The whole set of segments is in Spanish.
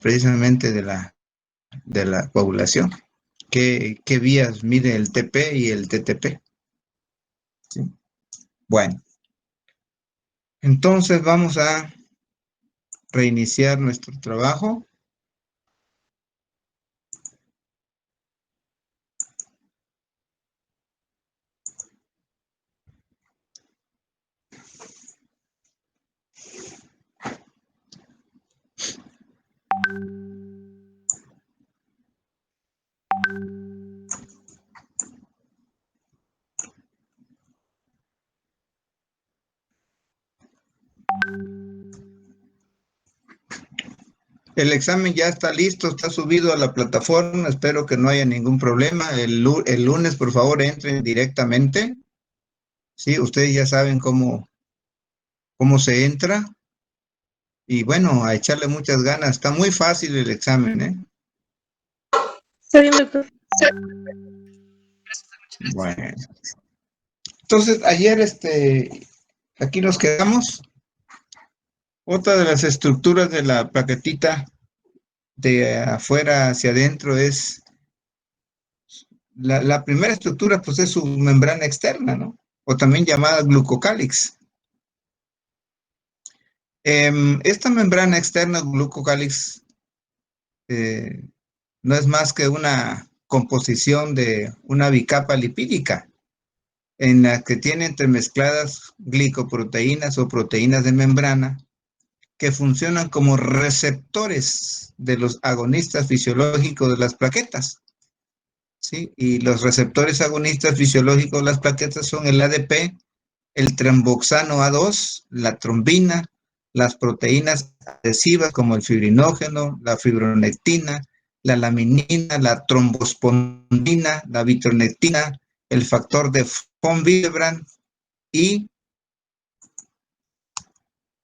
precisamente de la coagulación. ¿Qué vías mide el TP y el TTP? ¿Sí? Bueno, entonces vamos a reiniciar nuestro trabajo. El examen ya está listo, está subido a la plataforma, espero que no haya ningún problema. El lunes, por favor, entren directamente. Sí, ustedes ya saben cómo se entra. Y bueno, a echarle muchas ganas. Está muy fácil el examen, ¿eh? Está bien, doctor. Bueno. Entonces, ayer, aquí nos quedamos. Otra de las estructuras de la plaquetita de afuera hacia adentro es, la primera estructura, pues es su membrana externa, ¿no? O también llamada glucocálix. Esta membrana externa glucocálix no es más que una composición de una bicapa lipídica en la que tiene entremezcladas glicoproteínas o proteínas de membrana que funcionan como receptores de los agonistas fisiológicos de las plaquetas. ¿Sí? Y los receptores agonistas fisiológicos de las plaquetas son el ADP, el tromboxano A2, la trombina, las proteínas adhesivas como el fibrinógeno, la fibronectina, la laminina, la trombospondina, la vitronectina, el factor de von Willebrand y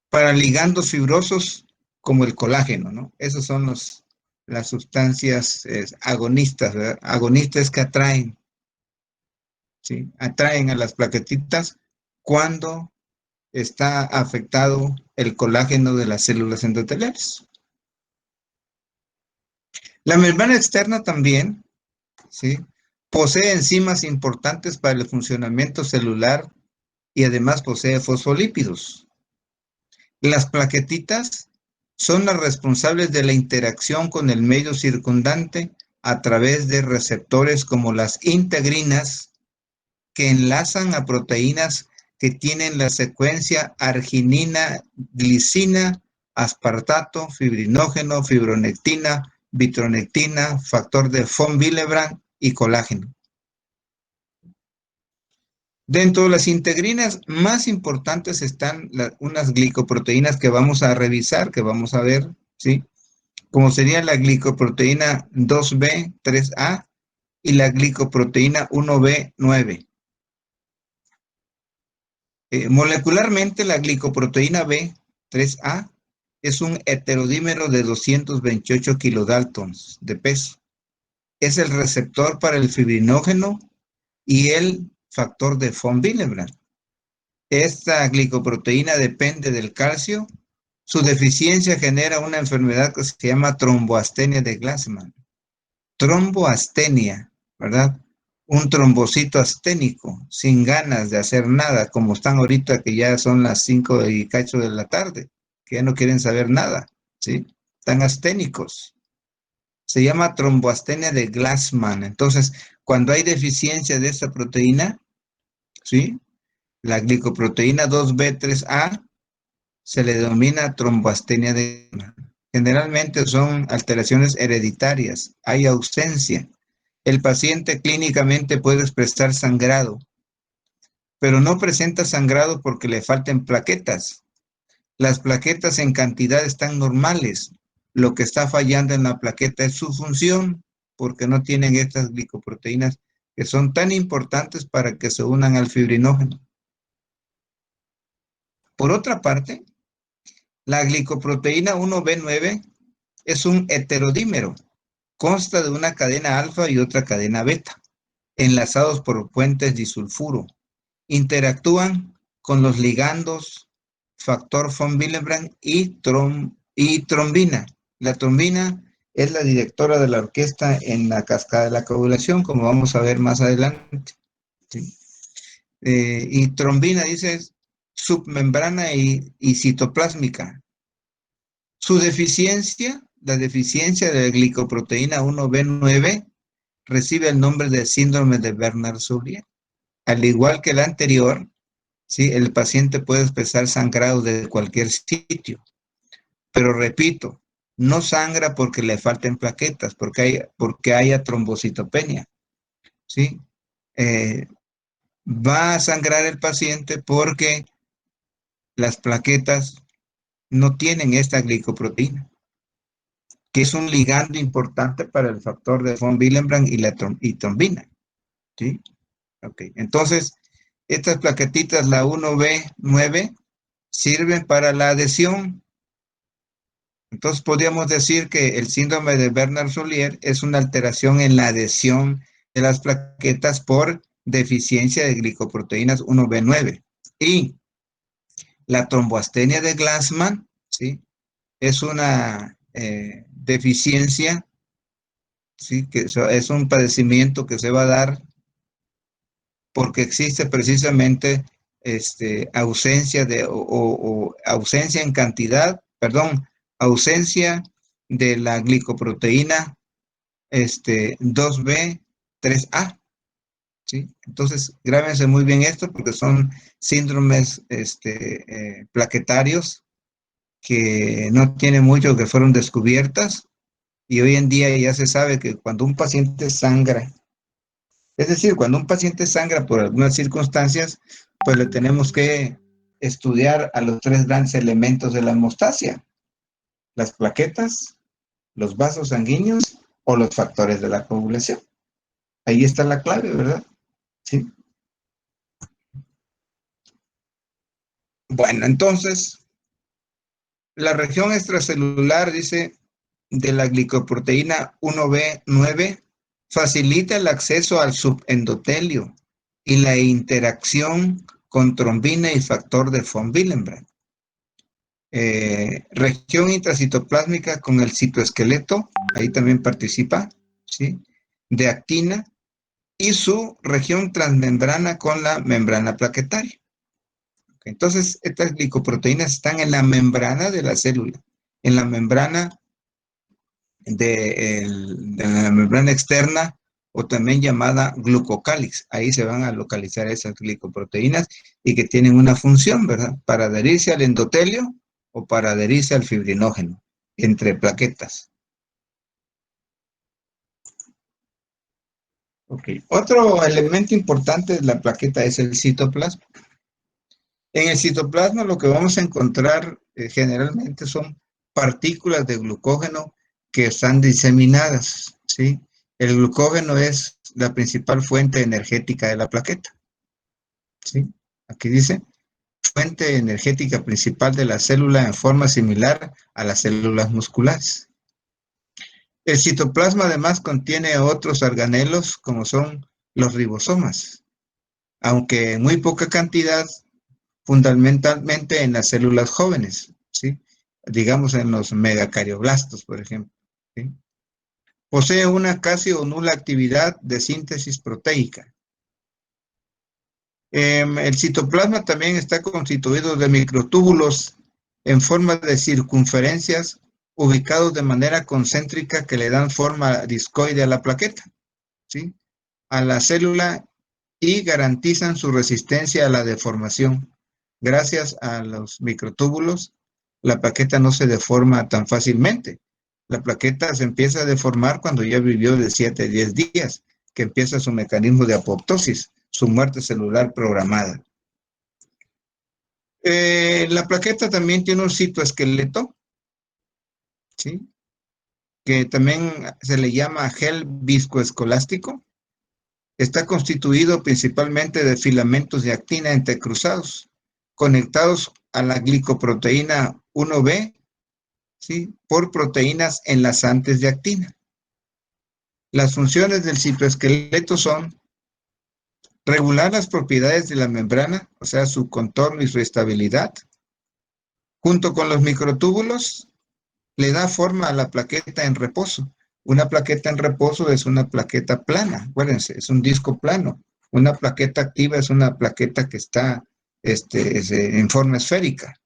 para ligandos fibrosos como el colágeno, ¿no? Esos son las sustancias agonistas, ¿verdad? Agonistas que atraen, ¿sí? Atraen a las plaquetitas cuando está afectado el colágeno de las células endoteliales. La membrana externa también, ¿sí? Posee enzimas importantes para el funcionamiento celular y además posee fosfolípidos. Las plaquetitas son las responsables de la interacción con el medio circundante a través de receptores como las integrinas que enlazan a proteínas que tienen la secuencia arginina, glicina, aspartato, fibrinógeno, fibronectina, vitronectina, factor de von Willebrand y colágeno. Dentro de las integrinas más importantes están unas glicoproteínas que vamos a revisar, que vamos a ver, ¿sí? Como sería la glicoproteína 2B3A y la glicoproteína 1B9. Molecularmente, la glicoproteína B3A es un heterodímero de 228 kilodaltons de peso. Es el receptor para el fibrinógeno y el factor de von Willebrand. Esta glicoproteína depende del calcio. Su deficiencia genera una enfermedad que se llama tromboastenia de Glassman. Tromboastenia, ¿verdad? Un trombocito asténico, sin ganas de hacer nada, como están ahorita que ya son las 5 y cacho de la tarde, que ya no quieren saber nada, ¿sí? Están asténicos. Se llama tromboastenia de Glassman. Entonces, cuando hay deficiencia de esta proteína, ¿sí? La glicoproteína 2B3A se le denomina tromboastenia de Glassman. Generalmente son alteraciones hereditarias, hay ausencia. El paciente clínicamente puede expresar sangrado, pero no presenta sangrado porque le falten plaquetas. Las plaquetas en cantidad están normales. Lo que está fallando en la plaqueta es su función, porque no tienen estas glicoproteínas que son tan importantes para que se unan al fibrinógeno. Por otra parte, la glicoproteína 1B9 es un heterodímero. Consta de una cadena alfa y otra cadena beta, enlazados por puentes disulfuro. Interactúan con los ligandos factor von Willebrand y trombina. La trombina es la directora de la orquesta en la cascada de la coagulación, como vamos a ver más adelante. ¿Sí? Y trombina dice submembrana y citoplásmica. Su deficiencia, la deficiencia de la glicoproteína 1B9, recibe el nombre de síndrome de Bernard-Soulier. Al igual que el anterior, ¿sí? El paciente puede expresar sangrado de cualquier sitio. Pero repito, no sangra porque le falten plaquetas, porque haya trombocitopenia, ¿sí? Va a sangrar el paciente porque las plaquetas no tienen esta glicoproteína, que es un ligando importante para el factor de von Willebrand y trombina, ¿sí? Okay. Entonces, estas plaquetitas, la 1B9, sirven para la adhesión. Entonces, podríamos decir que el síndrome de Bernard-Soulier es una alteración en la adhesión de las plaquetas por deficiencia de glicoproteínas 1B9. Y la tromboastenia de Glassman, ¿sí? Es una deficiencia, ¿sí? Que es un padecimiento que se va a dar porque existe precisamente ausencia o ausencia en cantidad, perdón, ausencia de la glicoproteína 2B3A, ¿sí? Entonces, grábense muy bien esto porque son síndromes plaquetarios que no tienen mucho que fueron descubiertas y hoy en día ya se sabe que cuando un paciente sangra, es decir, cuando un paciente sangra por algunas circunstancias, pues le tenemos que estudiar a los tres grandes elementos de la hemostasia: las plaquetas, los vasos sanguíneos o los factores de la coagulación. Ahí está la clave, ¿verdad? Sí. Bueno, entonces, la región extracelular, dice, de la glicoproteína 1B9 facilita el acceso al subendotelio y la interacción con trombina y factor de von Willebrand. Región intracitoplásmica con el citoesqueleto, ahí también participa, ¿sí? De actina, y su región transmembrana con la membrana plaquetaria. Entonces, estas glicoproteínas están en la membrana de la célula, en la membrana de la membrana externa o también llamada glucocálix. Ahí se van a localizar esas glicoproteínas y que tienen una función, ¿verdad? Para adherirse al endotelio o para adherirse al fibrinógeno entre plaquetas. Ok. Otro elemento importante de la plaqueta es el citoplasma. En el citoplasma lo que vamos a encontrar generalmente son partículas de glucógeno que están diseminadas, ¿sí? El glucógeno es la principal fuente energética de la plaqueta, ¿sí? Aquí dice, fuente energética principal de la célula en forma similar a las células musculares. El citoplasma además contiene otros organelos como son los ribosomas, aunque en muy poca cantidad, fundamentalmente en las células jóvenes, ¿sí? Digamos en los megacardioblastos, por ejemplo, ¿sí? Posee una casi o nula actividad de síntesis proteica. El citoplasma también está constituido de microtúbulos en forma de circunferencias ubicados de manera concéntrica que le dan forma discoide a la plaqueta, ¿sí? A la célula y garantizan su resistencia a la deformación. Gracias a los microtúbulos, la plaqueta no se deforma tan fácilmente. La plaqueta se empieza a deformar cuando ya vivió de 7 a 10 días, que empieza su mecanismo de apoptosis, su muerte celular programada. La plaqueta también tiene un citoesqueleto, ¿sí? Que también se le llama gel viscoescolástico. Está constituido principalmente de filamentos de actina entrecruzados, conectados a la glicoproteína 1B, ¿sí? Por proteínas enlazantes de actina. Las funciones del citoesqueleto son regular las propiedades de la membrana, o sea, su contorno y su estabilidad, junto con los microtúbulos, le da forma a la plaqueta en reposo. Una plaqueta en reposo es una plaqueta plana, acuérdense, es un disco plano. Una plaqueta activa es una plaqueta que está en forma esférica,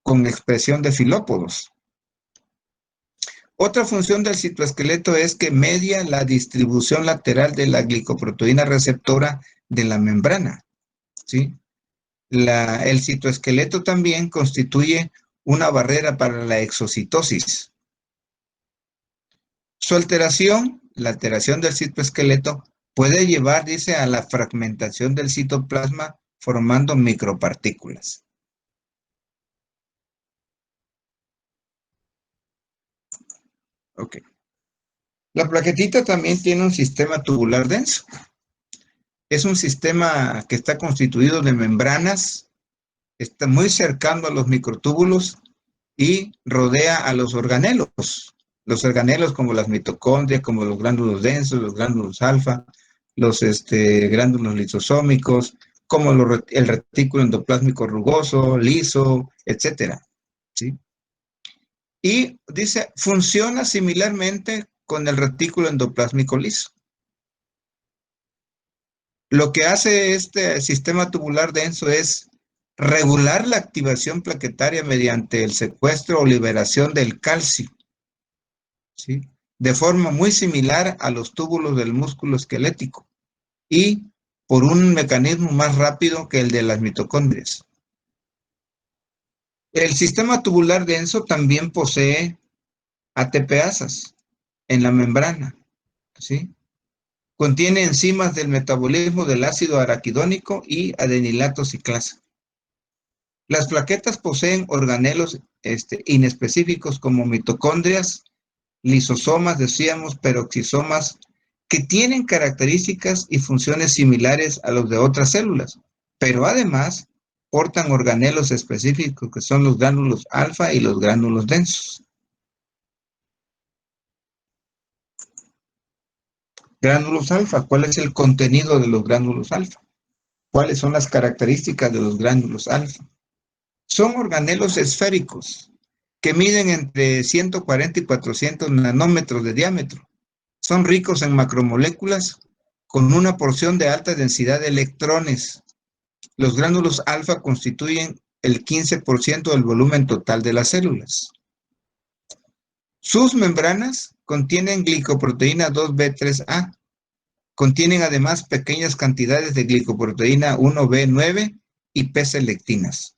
con expresión de filópodos. Otra función del citoesqueleto es que media la distribución lateral de la glicoproteína receptora de la membrana, ¿sí? El citoesqueleto también constituye una barrera para la exocitosis. Su alteración, la alteración del citoesqueleto, puede llevar, dice, a la fragmentación del citoplasma formando micropartículas. Ok. La plaquetita también tiene un sistema tubular denso. Es un sistema que está constituido de membranas, está muy cercano a los microtúbulos y rodea a los organelos. Los organelos como las mitocondrias, como los glándulos densos, los glándulos alfa, los glándulos lisosómicos, como el retículo endoplásmico rugoso, liso, etcétera, ¿sí? Y dice, funciona similarmente con el retículo endoplásmico liso. Lo que hace este sistema tubular denso es regular la activación plaquetaria mediante el secuestro o liberación del calcio, ¿sí? De forma muy similar a los túbulos del músculo esquelético y por un mecanismo más rápido que el de las mitocondrias. El sistema tubular denso también posee ATPasas en la membrana, ¿sí? Contiene enzimas del metabolismo del ácido araquidónico y adenilato ciclasa. Las plaquetas poseen organelos inespecíficos como mitocondrias, lisosomas, decíamos, peroxisomas, que tienen características y funciones similares a los de otras células, pero además portan organelos específicos que son los gránulos alfa y los gránulos densos. Gránulos alfa, ¿cuál es el contenido de los gránulos alfa? ¿Cuáles son las características de los gránulos alfa? Son organelos esféricos que miden entre 140 y 400 nanómetros de diámetro. Son ricos en macromoléculas con una porción de alta densidad de electrones. Los gránulos alfa constituyen el 15% del volumen total de las células. Sus membranas contienen glicoproteína 2B3A. Contienen además pequeñas cantidades de glicoproteína 1B9 y P-selectinas.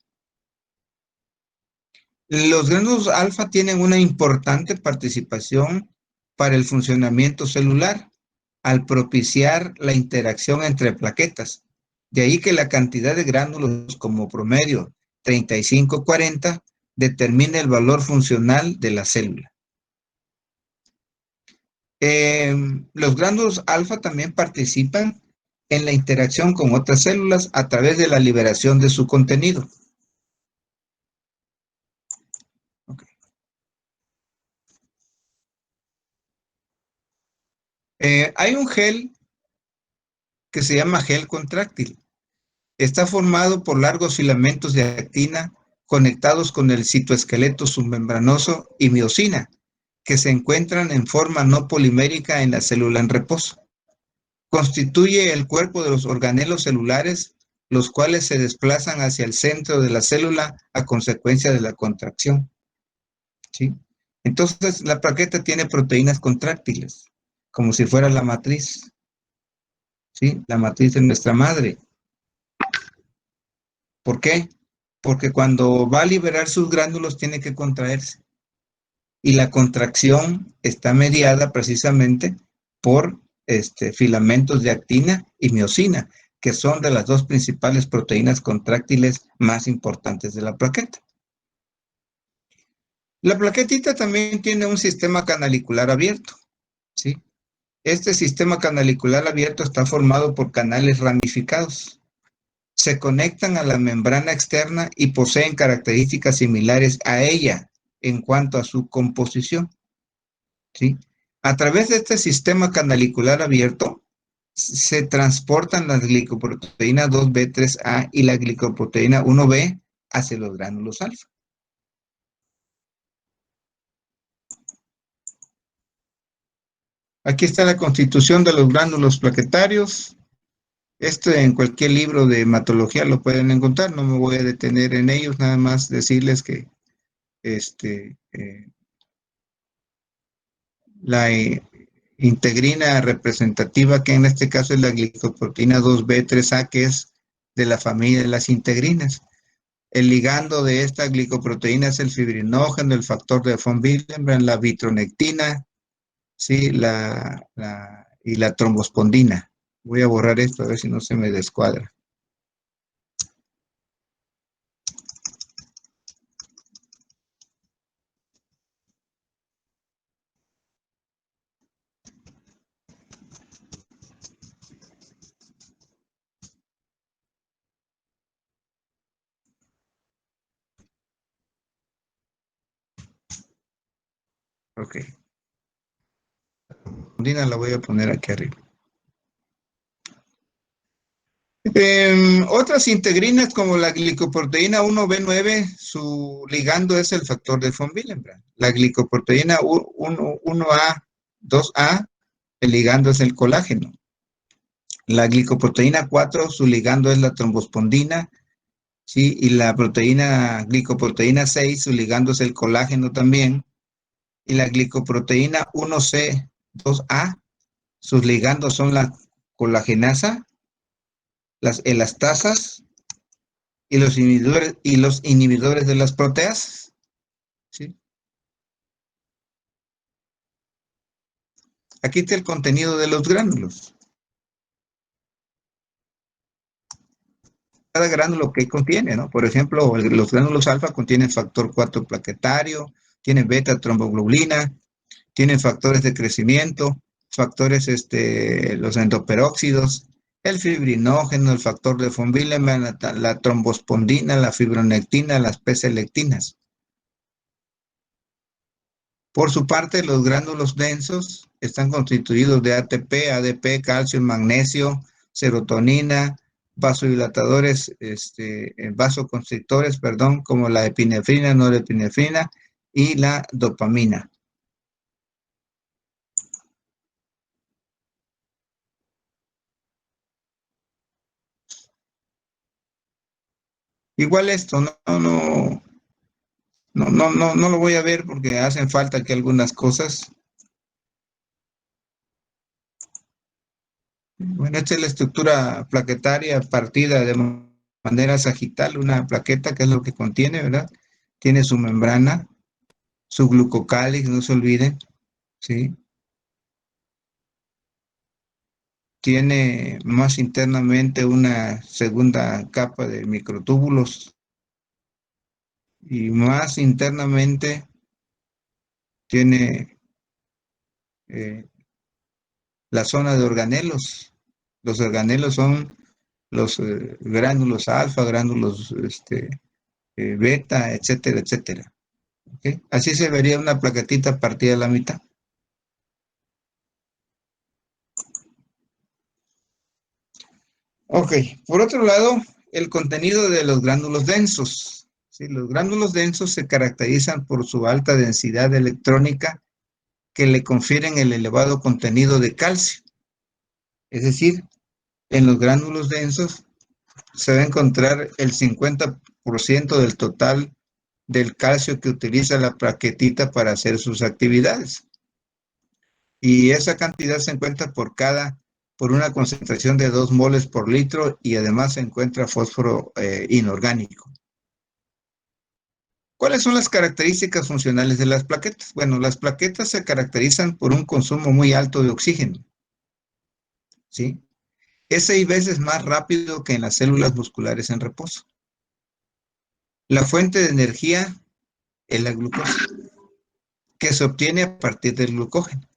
Los gránulos alfa tienen una importante participación para el funcionamiento celular al propiciar la interacción entre plaquetas. De ahí que la cantidad de gránulos como promedio 35-40 determina el valor funcional de la célula. Los gránulos alfa también participan en la interacción con otras células a través de la liberación de su contenido. Okay. Hay un gel que se llama gel contráctil. Está formado por largos filamentos de actina conectados con el citoesqueleto submembranoso y miosina, que se encuentran en forma no polimérica en la célula en reposo. Constituye el cuerpo de los organelos celulares, los cuales se desplazan hacia el centro de la célula a consecuencia de la contracción, ¿sí? Entonces, la plaqueta tiene proteínas contráctiles, como si fuera la matriz, ¿sí? La matriz de nuestra madre. ¿Por qué? Porque cuando va a liberar sus gránulos tiene que contraerse. Y la contracción está mediada precisamente por filamentos de actina y miosina, que son de las dos principales proteínas contráctiles más importantes de la plaqueta. La plaquetita también tiene un sistema canalicular abierto, ¿sí? Este sistema canalicular abierto está formado por canales ramificados. Se conectan a la membrana externa y poseen características similares a ella en cuanto a su composición, ¿sí? A través de este sistema canalicular abierto se transportan las glicoproteínas 2B3A y la glicoproteína 1B hacia los gránulos alfa. Aquí está la constitución de los gránulos plaquetarios. Esto en cualquier libro de hematología lo pueden encontrar, no me voy a detener en ellos, nada más decirles que la integrina representativa, que en este caso es la glicoproteína 2B3A, que es de la familia de las integrinas. El ligando de esta glicoproteína es el fibrinógeno, el factor de von Willebrand, la vitronectina, ¿sí? Y la trombospondina. Voy a borrar esto a ver si no se me descuadra. Ok. La la voy a poner aquí arriba. Otras integrinas como la glicoproteína 1B9, su ligando es el factor de von Willebrand. La glicoproteína 1A, 2A, el ligando es el colágeno. La glicoproteína 4, su ligando es la trombospondina, ¿sí? Y la glicoproteína 6, su ligando es el colágeno también. Y la glicoproteína 1C, 2A, sus ligandos son la colagenasa, las elastasas y los inhibidores de las proteasas, ¿sí? Aquí está el contenido de los gránulos. Cada gránulo que contiene, ¿no? Por ejemplo, los gránulos alfa contienen factor 4 plaquetario, tienen beta tromboglobulina, tienen factores de crecimiento, factores, los endoperóxidos, el fibrinógeno, el factor de von Willebrand, la trombospondina, la fibronectina, las P-selectinas. Por su parte, los gránulos densos están constituidos de ATP, ADP, calcio, magnesio, serotonina, vasodilatadores, vasoconstrictores, perdón, como la epinefrina, norepinefrina y la dopamina. Igual esto, no lo voy a ver porque hacen falta aquí algunas cosas. Bueno, esta es la estructura plaquetaria partida de manera sagital, una plaqueta que es lo que contiene, ¿verdad? Tiene su membrana, su glucocálix, no se olviden, ¿sí? Tiene más internamente una segunda capa de microtúbulos y más internamente tiene eh, la zona de organelos. Los organelos son los gránulos alfa, gránulos beta, etcétera, etcétera. ¿Okay? Así se vería una plaquetita partida a la mitad. Ok, por otro lado, el contenido de los gránulos densos. ¿Sí? Los gránulos densos se caracterizan por su alta densidad electrónica que le confieren el elevado contenido de calcio. Es decir, en los gránulos densos se va a encontrar el 50% del total del calcio que utiliza la plaquetita para hacer sus actividades. Y esa cantidad se encuentra por una concentración de 2 moles por litro y además se encuentra fósforo inorgánico. ¿Cuáles son las características funcionales de las plaquetas? Bueno, las plaquetas se caracterizan por un consumo muy alto de oxígeno, ¿sí? Es 6 veces más rápido que en las células musculares en reposo. La fuente de energía es la glucosa, que se obtiene a partir del glucógeno.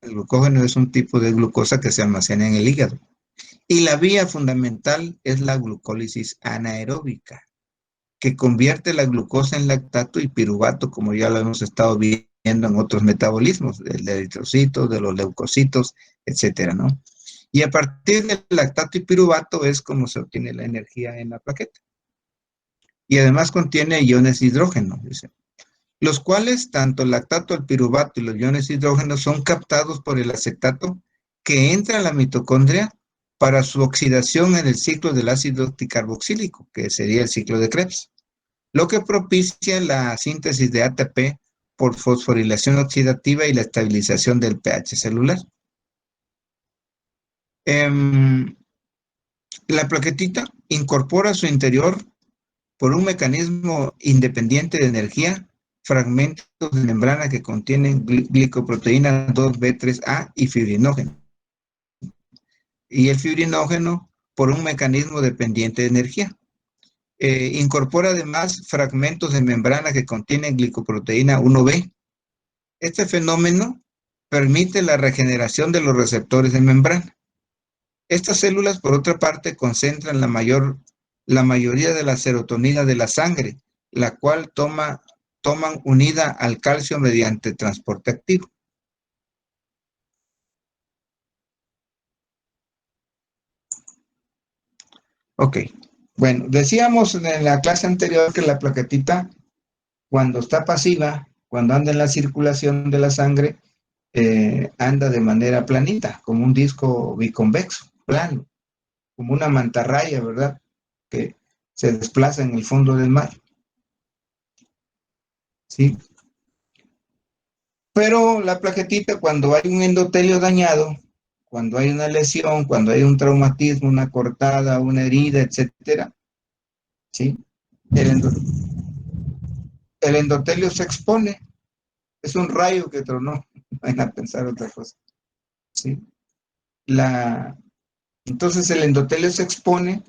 El glucógeno es un tipo de glucosa que se almacena en el hígado. Y la vía fundamental es la glucólisis anaeróbica, que convierte la glucosa en lactato y piruvato, como ya lo hemos estado viendo en otros metabolismos, del eritrocito, de los leucocitos, etcétera, ¿no? Y a partir del lactato y piruvato es como se obtiene la energía en la plaqueta. Y además contiene iones de hidrógeno, dice. los cuales tanto el lactato, el piruvato y los iones hidrógeno son captados por el acetato que entra a la mitocondria para su oxidación en el ciclo del ácido dicarboxílico, que sería el ciclo de Krebs, lo que propicia la síntesis de ATP por fosforilación oxidativa y la estabilización del pH celular. La plaquetita incorpora a su interior, por un mecanismo independiente de energía, fragmentos de membrana que contienen glicoproteína 2B3A y fibrinógeno. Y el fibrinógeno por un mecanismo dependiente de energía. Incorpora además fragmentos de membrana que contienen glicoproteína 1B. Este fenómeno permite la regeneración de los receptores de membrana. Estas células, por otra parte, concentran la mayoría de la serotonina de la sangre, la cual toman unida al calcio mediante transporte activo. Ok, bueno, decíamos en la clase anterior que la plaquetita, cuando está pasiva, cuando anda en la circulación de la sangre, anda de manera planita, como un disco biconvexo, plano, como una mantarraya, ¿verdad? Que se desplaza en el fondo del mar. ¿Sí? Pero la plaquetita, cuando hay un endotelio dañado, cuando hay una lesión, cuando hay un traumatismo, una cortada, una herida, etcétera, ¿sí? El, endo, el endotelio se expone. Es un rayo que tronó. Van a pensar otra cosa. ¿Sí? Entonces el endotelio se expone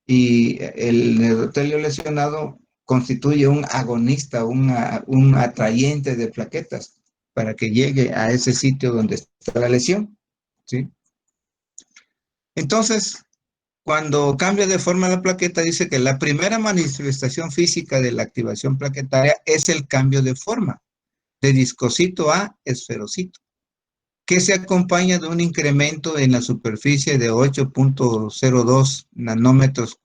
y el endotelio lesionado constituye un agonista, un atrayente de plaquetas para que llegue a ese sitio donde está la lesión. ¿Sí? Entonces, cuando cambia de forma la plaqueta, dice que la primera manifestación física de la activación plaquetaria es el cambio de forma, de discocito a esferocito, que se acompaña de un incremento en la superficie de 8.02 nanómetros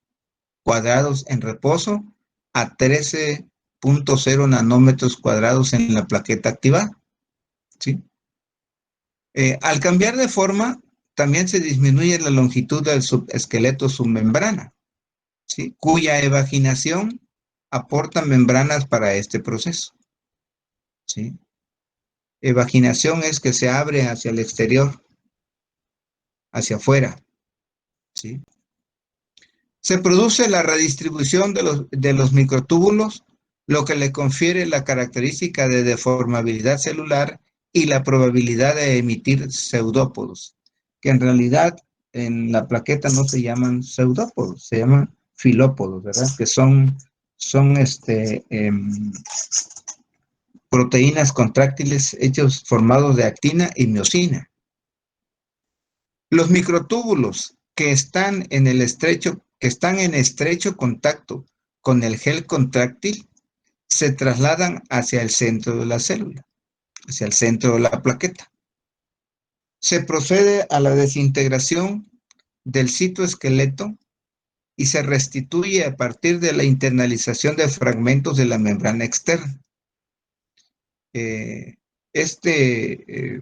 cuadrados en reposo a 13.0 nanómetros cuadrados en la plaqueta activada. ¿Sí? Al cambiar de forma, también se disminuye la longitud del subesqueleto submembrana, ¿sí? Cuya evaginación aporta membranas para este proceso. ¿Sí? Evaginación es que se abre hacia el exterior, hacia afuera. ¿Sí? Se produce la redistribución de los microtúbulos, lo que le confiere la característica de deformabilidad celular y la probabilidad de emitir pseudópodos, que en realidad en la plaqueta no se llaman pseudópodos, se llaman filópodos, ¿verdad? Que son proteínas contráctiles hechos formados de actina y miosina. Los microtúbulos que están en estrecho contacto con el gel contráctil se trasladan hacia el centro de la célula, hacia el centro de la plaqueta. Se procede a la desintegración del citoesqueleto y se restituye a partir de la internalización de fragmentos de la membrana externa.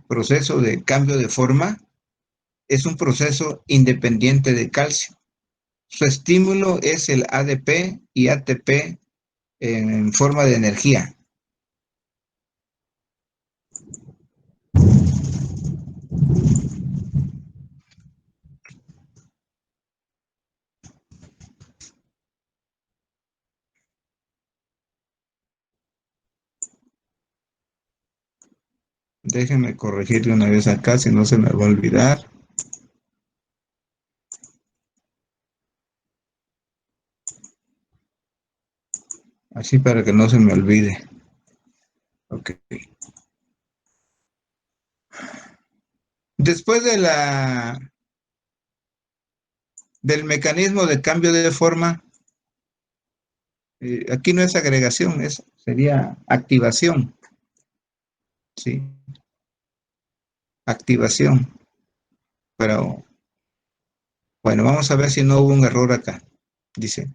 Proceso de cambio de forma es un proceso independiente de calcio. Su estímulo es el ADP y ATP en forma de energía. Déjenme corregirle una vez acá, si no se me va a olvidar. Así para que no se me olvide. Ok. Después del mecanismo de cambio de forma, aquí no es agregación, sería activación. ¿Sí? Activación. Pero, bueno, vamos a ver si no hubo un error acá. Dice.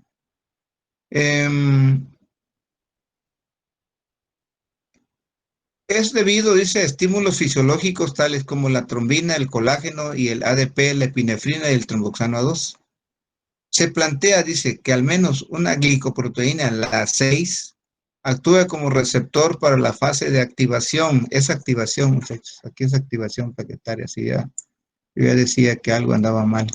Es debido, dice, a estímulos fisiológicos tales como la trombina, el colágeno y el ADP, la epinefrina y el tromboxano A2. Se plantea, dice, que al menos una glicoproteína, la 6, actúa como receptor para la fase de activación. Es activación, muchachos. Aquí es activación plaquetaria. Así ya, yo ya decía que algo andaba mal.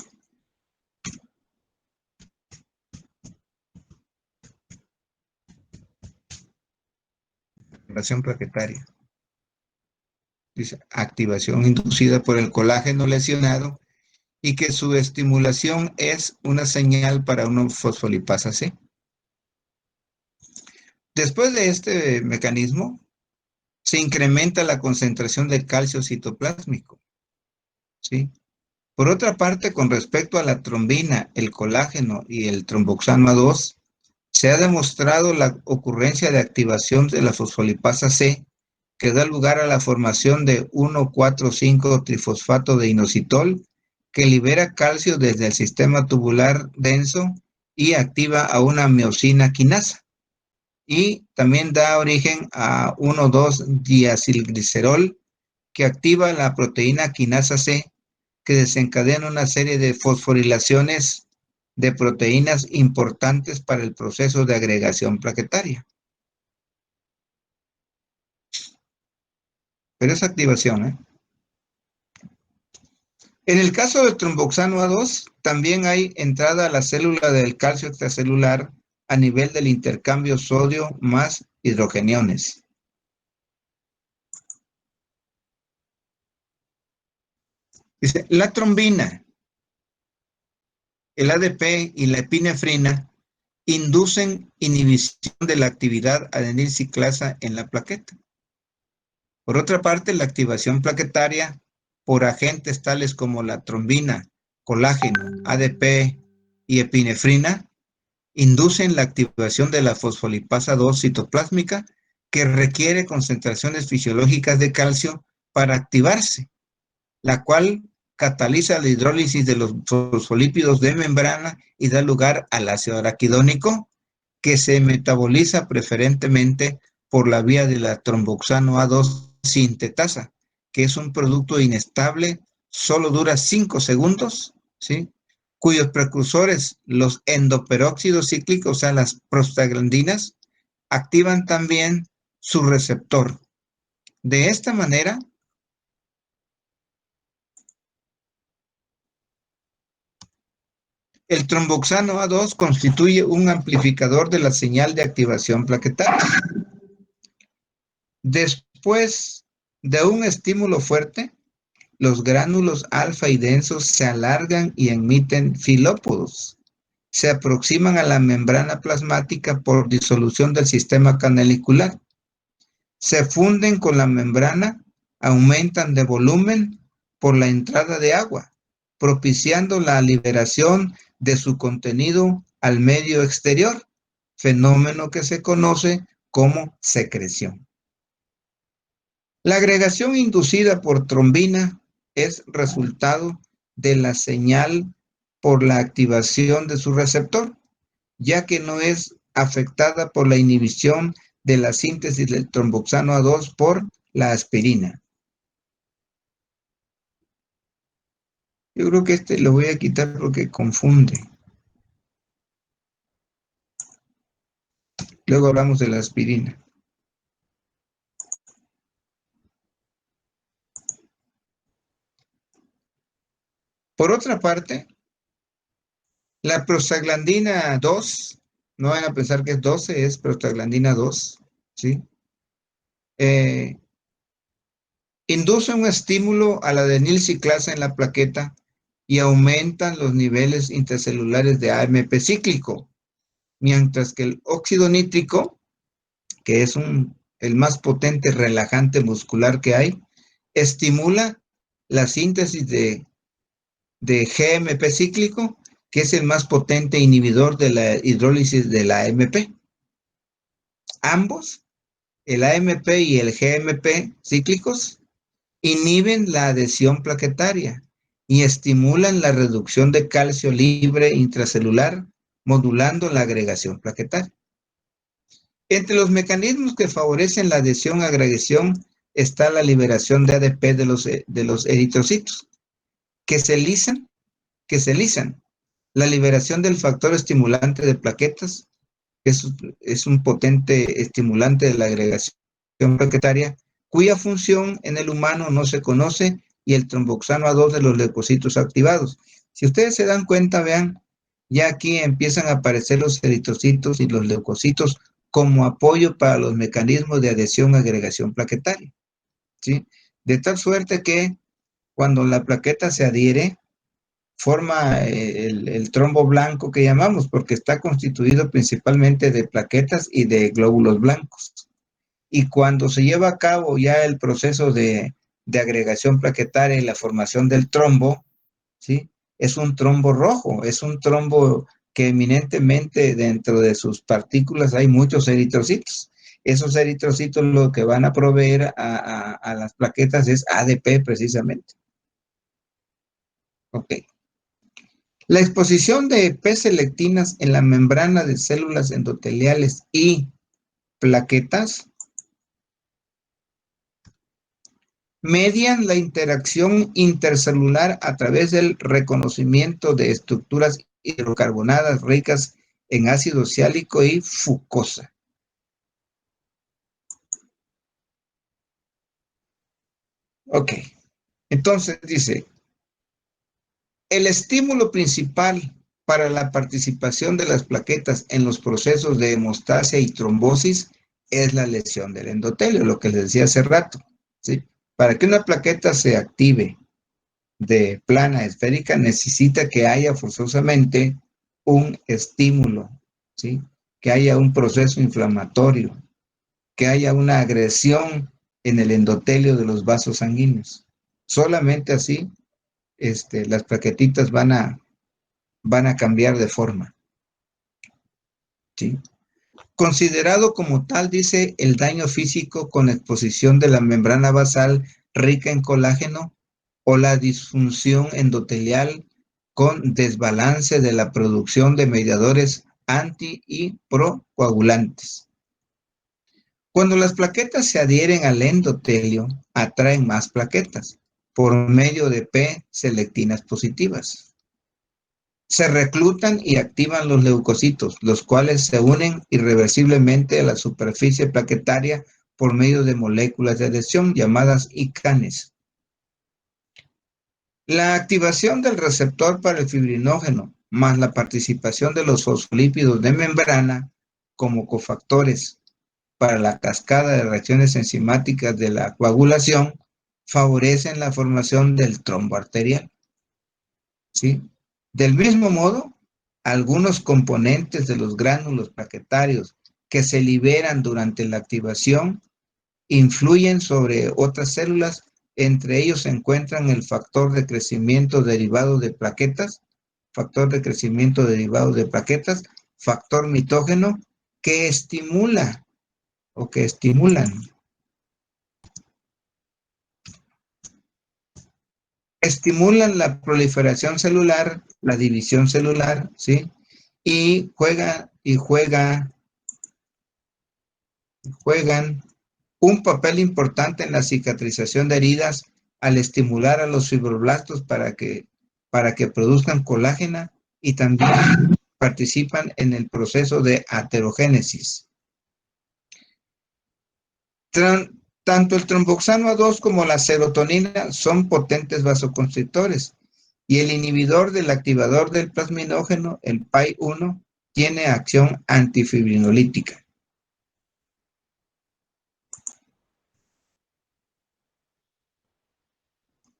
Activación plaquetaria. Dice, activación inducida por el colágeno lesionado y que su estimulación es una señal para una fosfolipasa C. Después de este mecanismo, se incrementa la concentración de calcio citoplásmico, ¿sí? Por otra parte, con respecto a la trombina, el colágeno y el tromboxano A2, se ha demostrado la ocurrencia de activación de la fosfolipasa C, que da lugar a la formación de 1,4,5-trifosfato de inositol, que libera calcio desde el sistema tubular denso y activa a una miosina quinasa. Y también da origen a 1,2-diacilglicerol, que activa la proteína quinasa C, que desencadena una serie de fosforilaciones de proteínas importantes para el proceso de agregación plaquetaria. Pero es activación, ¿eh? En el caso del tromboxano A2, también hay entrada a la célula del calcio extracelular a nivel del intercambio sodio más hidrogeniones. Dice, la trombina, el ADP y la epinefrina inducen inhibición de la actividad adenilciclasa en la plaqueta. Por otra parte, la activación plaquetaria por agentes tales como la trombina, colágeno, ADP y epinefrina inducen la activación de la fosfolipasa 2 citoplásmica, que requiere concentraciones fisiológicas de calcio para activarse, la cual cataliza la hidrólisis de los fosfolípidos de membrana y da lugar al ácido araquidónico, que se metaboliza preferentemente por la vía de la tromboxano A2 sintetasa, que es un producto inestable, solo dura 5 segundos, ¿sí? Cuyos precursores, los endoperóxidos cíclicos, o sea, las prostaglandinas, activan también su receptor. De esta manera, el tromboxano A2 constituye un amplificador de la señal de activación plaquetaria. Después de un estímulo fuerte, los gránulos alfa y densos se alargan y emiten filópodos. Se aproximan a la membrana plasmática por disolución del sistema canalicular. Se funden con la membrana, aumentan de volumen por la entrada de agua, propiciando la liberación de su contenido al medio exterior, fenómeno que se conoce como secreción. La agregación inducida por trombina es resultado de la señal por la activación de su receptor, ya que no es afectada por la inhibición de la síntesis del tromboxano A2 por la aspirina. Yo creo que este lo voy a quitar porque confunde. Luego hablamos de la aspirina. Por otra parte, la prostaglandina 2, no van a pensar que es 12, es prostaglandina 2, ¿sí? Induce un estímulo a la adenilciclasa en la plaqueta y aumentan los niveles intracelulares de AMP cíclico, mientras que el óxido nítrico, que es el más potente relajante muscular que hay, estimula la síntesis de GMP cíclico, que es el más potente inhibidor de la hidrólisis de la AMP. Ambos, el AMP y el GMP cíclicos, inhiben la adhesión plaquetaria y estimulan la reducción de calcio libre intracelular, modulando la agregación plaquetaria. Entre los mecanismos que favorecen la adhesión-agregación está la liberación de ADP de los eritrocitos, que se lisan. La liberación del factor estimulante de plaquetas, que es un potente estimulante de la agregación plaquetaria, cuya función en el humano no se conoce, y el tromboxano A2 de los leucocitos activados. Si ustedes se dan cuenta, vean, ya aquí empiezan a aparecer los eritrocitos y los leucocitos como apoyo para los mecanismos de adhesión-agregación plaquetaria, ¿sí? De tal suerte que cuando la plaqueta se adhiere, forma el trombo blanco que llamamos, porque está constituido principalmente de plaquetas y de glóbulos blancos. Y cuando se lleva a cabo ya el proceso de agregación plaquetaria y la formación del trombo, ¿sí? Es un trombo rojo, es un trombo que eminentemente dentro de sus partículas hay muchos eritrocitos. Esos eritrocitos lo que van a proveer a las plaquetas es ADP precisamente. Ok. La exposición de P-selectinas en la membrana de células endoteliales y plaquetas median la interacción intercelular a través del reconocimiento de estructuras hidrocarbonadas ricas en ácido siálico y fucosa. Ok, entonces dice, el estímulo principal para la participación de las plaquetas en los procesos de hemostasia y trombosis es la lesión del endotelio, lo que les decía hace rato, ¿sí? Para que una plaqueta se active de plana esférica, necesita que haya forzosamente un estímulo, ¿sí? Que haya un proceso inflamatorio, que haya una agresión en el endotelio de los vasos sanguíneos. Solamente así las plaquetitas van a cambiar de forma, ¿sí? Considerado como tal, dice, el daño físico con exposición de la membrana basal rica en colágeno o la disfunción endotelial con desbalance de la producción de mediadores anti y procoagulantes. Cuando las plaquetas se adhieren al endotelio, atraen más plaquetas por medio de P-selectinas positivas. Se reclutan y activan los leucocitos, los cuales se unen irreversiblemente a la superficie plaquetaria por medio de moléculas de adhesión llamadas ICANES. La activación del receptor para el fibrinógeno, más la participación de los fosfolípidos de membrana como cofactores para la cascada de reacciones enzimáticas de la coagulación, favorecen la formación del trombo arterial, ¿sí? Del mismo modo, algunos componentes de los gránulos plaquetarios que se liberan durante la activación influyen sobre otras células. Entre ellos se encuentran el factor de crecimiento derivado de plaquetas, factor mitógeno, que estimulan la proliferación celular, la división celular, ¿sí? Y juegan un papel importante en la cicatrización de heridas al estimular a los fibroblastos para que produzcan colágeno, y también participan en el proceso de aterogénesis. Tanto el tromboxano A2 como la serotonina son potentes vasoconstrictores, y el inhibidor del activador del plasminógeno, el PAI-1, tiene acción antifibrinolítica.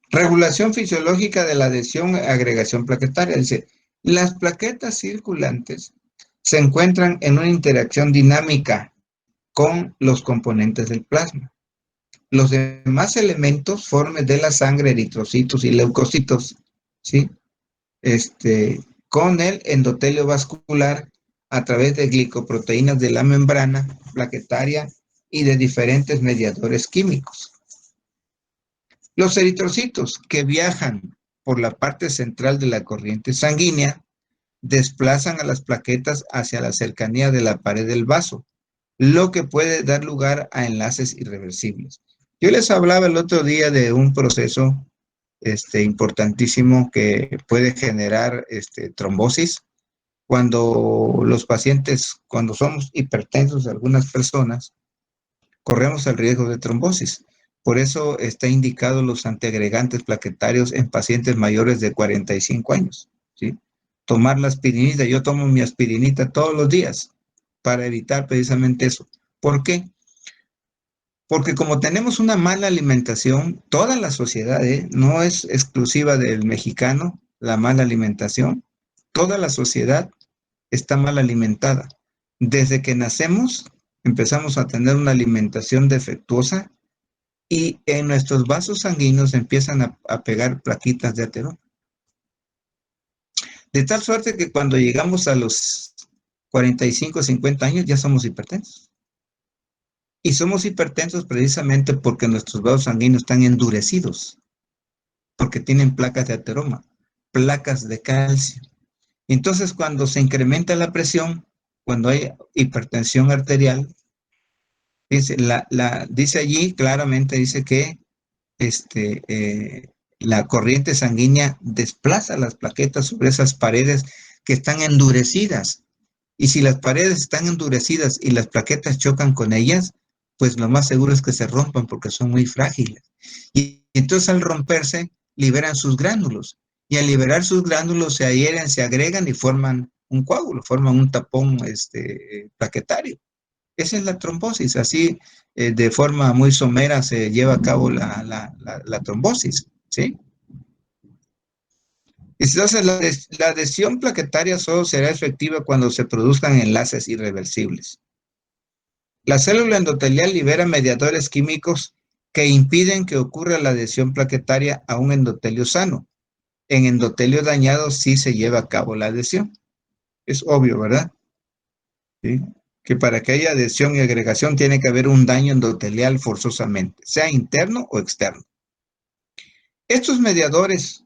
Regulación fisiológica de la adhesión-agregación plaquetaria. Dice, las plaquetas circulantes se encuentran en una interacción dinámica con los componentes del plasma. Los demás elementos formes de la sangre, eritrocitos y leucocitos, ¿sí? Con el endotelio vascular a través de glicoproteínas de la membrana plaquetaria y de diferentes mediadores químicos. Los eritrocitos, que viajan por la parte central de la corriente sanguínea, desplazan a las plaquetas hacia la cercanía de la pared del vaso, lo que puede dar lugar a enlaces irreversibles. Yo les hablaba el otro día de un proceso importantísimo que puede generar trombosis cuando los pacientes, cuando somos hipertensos, algunas personas, corremos el riesgo de trombosis. Por eso está indicado los antiagregantes plaquetarios en pacientes mayores de 45 años, ¿sí? Tomar la aspirinita, yo tomo mi aspirinita todos los días para evitar precisamente eso. ¿Por qué? Porque como tenemos una mala alimentación, toda la sociedad, no es exclusiva del mexicano, la mala alimentación, toda la sociedad está mal alimentada. Desde que nacemos, empezamos a tener una alimentación defectuosa y en nuestros vasos sanguíneos empiezan a pegar plaquitas de ateroma. De tal suerte que cuando llegamos a los 45 o 50 años ya somos hipertensos. Y somos hipertensos precisamente porque nuestros vasos sanguíneos están endurecidos, porque tienen placas de ateroma, placas de calcio. Entonces, cuando se incrementa la presión, cuando hay hipertensión arterial, dice allí claramente, dice que la corriente sanguínea desplaza las plaquetas sobre esas paredes que están endurecidas. Y si las paredes están endurecidas y las plaquetas chocan con ellas, pues lo más seguro es que se rompan porque son muy frágiles. Y entonces al romperse, liberan sus gránulos. Y al liberar sus gránulos se adhieren, se agregan y forman un coágulo, forman un tapón plaquetario. Esa es la trombosis. Así, de forma muy somera, se lleva a cabo la trombosis, ¿sí? Entonces, la adhesión plaquetaria solo será efectiva cuando se produzcan enlaces irreversibles. La célula endotelial libera mediadores químicos que impiden que ocurra la adhesión plaquetaria a un endotelio sano. En endotelio dañado sí se lleva a cabo la adhesión. Es obvio, ¿verdad? ¿Sí? Que para que haya adhesión y agregación tiene que haber un daño endotelial forzosamente, sea interno o externo. Estos mediadores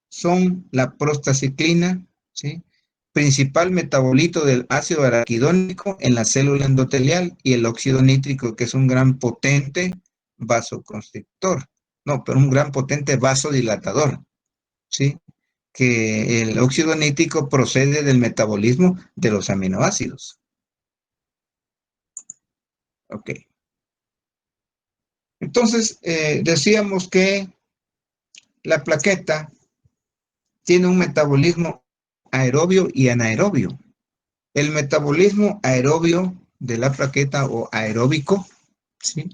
son la prostaciclina, ¿sí? Principal metabolito del ácido araquidónico en la célula endotelial, y el óxido nítrico, que es un gran potente vasoconstrictor, no, pero un gran potente vasodilatador, ¿sí? Que el óxido nítrico procede del metabolismo de los aminoácidos. Ok. Entonces, decíamos que la plaqueta tiene un metabolismo aerobio y anaerobio. El metabolismo aerobio de la plaqueta, o aeróbico, ¿sí?,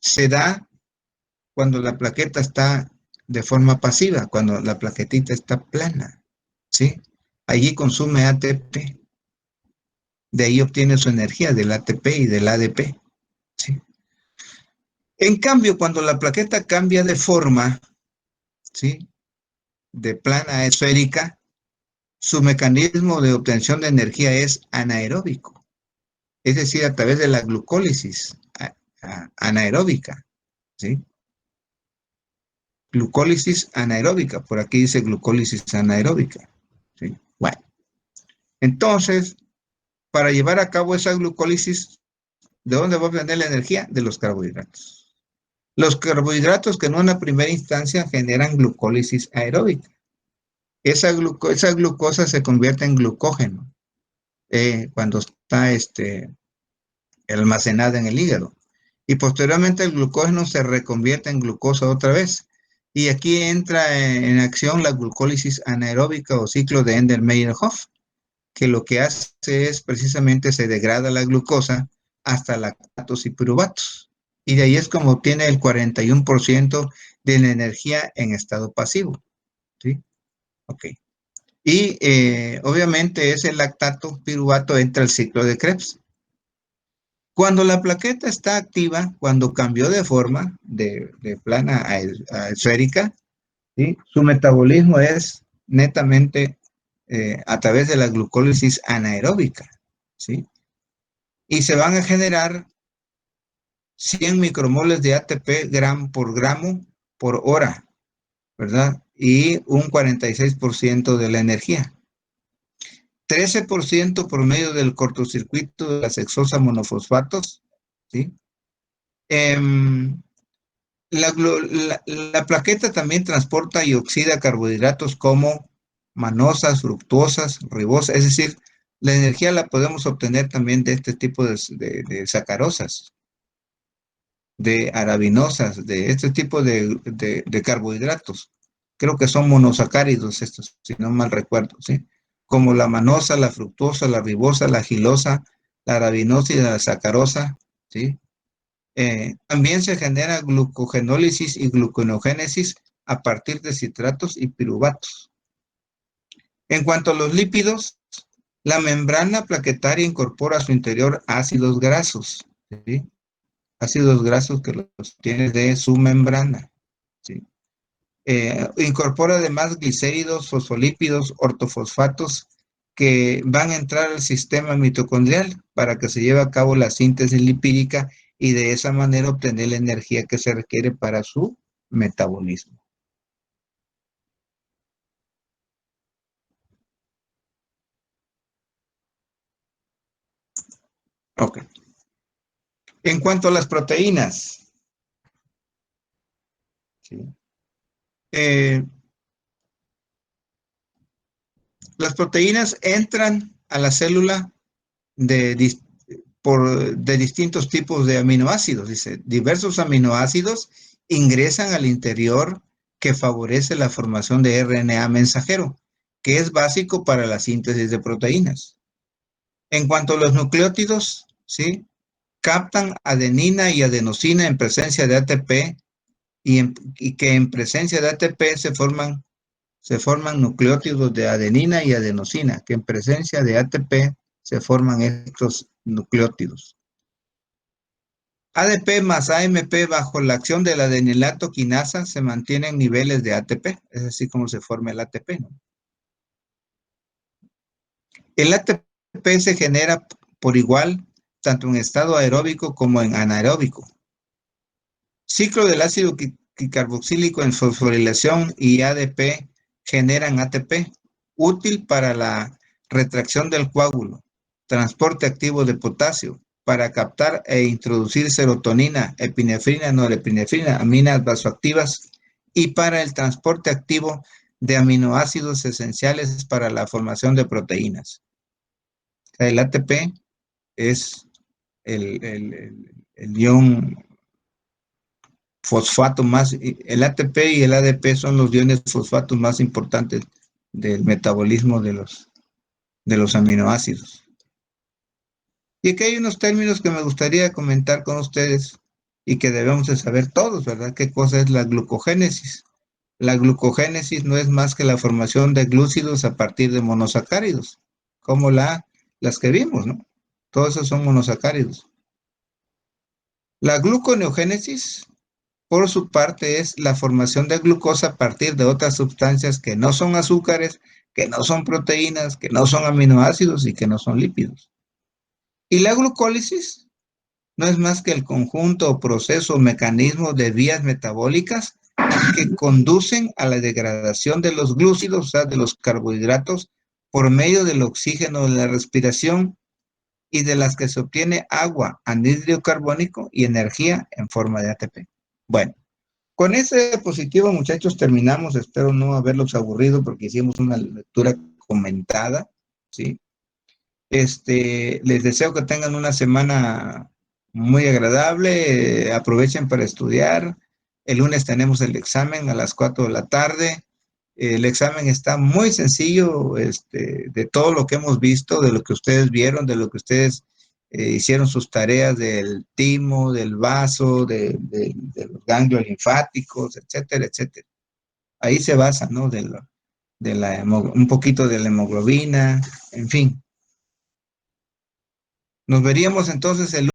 se da cuando la plaqueta está de forma pasiva, cuando la plaquetita está plana, ¿sí? Allí consume ATP. De ahí obtiene su energía, del ATP y del ADP, ¿sí? En cambio, cuando la plaqueta cambia de forma, ¿sí?, de plana a esférica, su mecanismo de obtención de energía es anaeróbico, es decir, a través de la glucólisis anaeróbica, ¿sí? Glucólisis anaeróbica, por aquí dice glucólisis anaeróbica, ¿sí? Bueno, entonces, para llevar a cabo esa glucólisis, ¿de dónde va a obtener la energía? De los carbohidratos. Los carbohidratos que en una primera instancia generan glucólisis aeróbica. Esa glucosa se convierte en glucógeno cuando está almacenada en el hígado. Y posteriormente el glucógeno se reconvierte en glucosa otra vez. Y aquí entra en acción la glucólisis anaeróbica o ciclo de Ender-Meyerhof, que lo que hace es precisamente se degrada la glucosa hasta lactatos y piruvatos. Y de ahí es como obtiene el 41% de la energía en estado pasivo, ¿sí? Ok. Y obviamente ese lactato piruvato entra al ciclo de Krebs. Cuando la plaqueta está activa, cuando cambió de forma de plana a esférica, ¿sí?, su metabolismo es netamente a través de la glucólisis anaeróbica, ¿sí? Y se van a generar 100 micromoles de ATP gramo por hora, ¿verdad? Y un 46% de la energía. 13% por medio del cortocircuito de la sexosa monofosfatos, ¿sí? La plaqueta también transporta y oxida carbohidratos como manosas, fructosas, ribosas, es decir, la energía la podemos obtener también de este tipo de sacarosas, de arabinosas, de este tipo de carbohidratos. Creo que son monosacáridos estos, si no mal recuerdo, ¿sí? Como la manosa, la fructosa, la ribosa, la gilosa, la arabinosa y la sacarosa, ¿sí? También se genera glucogenólisis y gluconeogénesis a partir de citratos y piruvatos. En cuanto a los lípidos, la membrana plaquetaria incorpora a su interior ácidos grasos, ¿sí? Ácidos grasos que los tiene de su membrana, ¿sí? Incorpora además glicéridos, fosfolípidos, ortofosfatos que van a entrar al sistema mitocondrial para que se lleve a cabo la síntesis lipídica y de esa manera obtener la energía que se requiere para su metabolismo. Ok. En cuanto a las proteínas, ¿sí? eh, las proteínas entran a la célula de, de distintos tipos de aminoácidos. Dice, diversos aminoácidos ingresan al interior que favorece la formación de RNA mensajero, que es básico para la síntesis de proteínas. En cuanto a los nucleótidos, ¿sí? Captan adenina y adenosina en presencia de ATP y que en presencia de ATP se forman nucleótidos de adenina y adenosina, que en presencia de ATP se forman estos nucleótidos. ADP más AMP bajo la acción de la adenilato quinasa se mantienen niveles de ATP, es así como se forma el ATP, ¿no? El ATP se genera por igual tanto en estado aeróbico como en anaeróbico. Ciclo del ácido carboxílico en fosforilación y ADP generan ATP, útil para la retracción del coágulo, transporte activo de potasio, para captar e introducir serotonina, epinefrina, norepinefrina, aminas vasoactivas y para el transporte activo de aminoácidos esenciales para la formación de proteínas. El ATP es el ion fosfato más, el ATP y el ADP son los iones fosfatos más importantes del metabolismo de los aminoácidos. Y aquí hay unos términos que me gustaría comentar con ustedes y que debemos de saber todos, ¿verdad? ¿Qué cosa es la glucogénesis? La glucogénesis no es más que la formación de glúcidos a partir de monosacáridos, como las que vimos, ¿no? Todos esos son monosacáridos. La gluconeogénesis, por su parte, es la formación de glucosa a partir de otras sustancias que no son azúcares, que no son proteínas, que no son aminoácidos y que no son lípidos. Y la glucólisis no es más que el conjunto o proceso o mecanismo de vías metabólicas que conducen a la degradación de los glúcidos, o sea, de los carbohidratos, por medio del oxígeno de la respiración y de las que se obtiene agua, anhídrido carbónico y energía en forma de ATP. Bueno, con ese diapositivo, muchachos, terminamos. Espero no haberlos aburrido porque hicimos una lectura comentada, ¿sí? Les deseo que tengan una semana muy agradable. Aprovechen para estudiar. El lunes tenemos el examen a las 4 de la tarde. El examen está muy sencillo, de todo lo que hemos visto, de lo que ustedes vieron, de lo que ustedes hicieron sus tareas del timo, del vaso, de los ganglios linfáticos, etcétera, etcétera. Ahí se basa, ¿no? Un poquito de la hemoglobina, en fin. Nos veríamos entonces el